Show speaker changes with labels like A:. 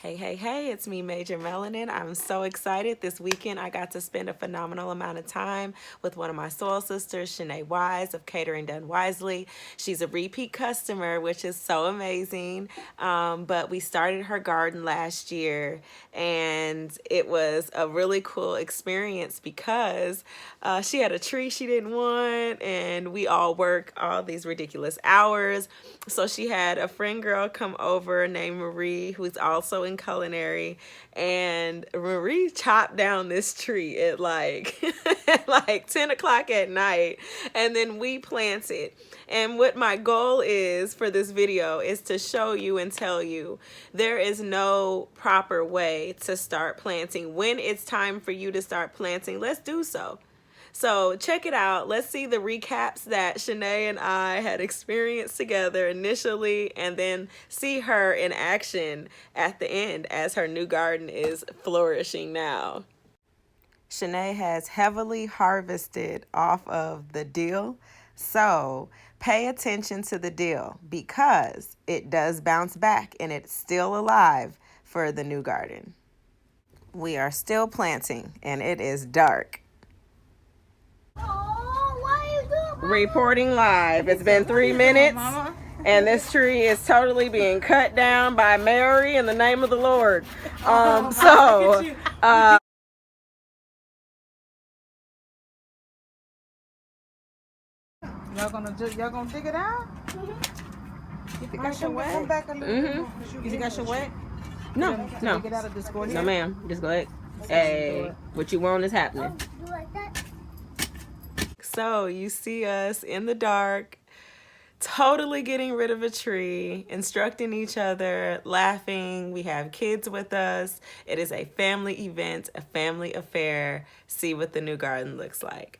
A: Hey, hey, hey, it's me, Major Melanin. I'm so excited. This weekend, I got to spend a phenomenal amount of time with one of my soul sisters, Shanae Wise of Catering Done Wisely. She's a repeat customer, which is so amazing. But we started her garden last year, and it was a really cool experience because she had a tree she didn't want, and we all work all these ridiculous hours. So she had a friend girl come over named Marie, who's also in culinary, and Marie chopped down this tree at like at like 10 o'clock at night, and then we planted. And what my goal is for this video is to show you and tell you there is no proper way to start planting. When it's time for you to start planting, let's do so. So check it out. Let's see the recaps that Shanae and I had experienced together initially, and then see her in action at the end as her new garden is flourishing now. Shanae has heavily harvested off of the dill, so pay attention to the dill because it does bounce back and it's still alive for the new garden. We are still planting and it is dark. Reporting live. It's been 3 minutes, and this tree is totally being cut down by Mary in the name of the Lord. Y'all
B: gonna dig it out? You think I should wet? Come back a little bit. You think I should wet?
A: No.
B: Dig it out of this gorgeous.
A: No, ma'am. Just go ahead. Hey, what you want is happening. So you see us in the dark, totally getting rid of a tree, instructing each other, laughing. We have kids with us. It is a family event, a family affair. See what the new garden looks like.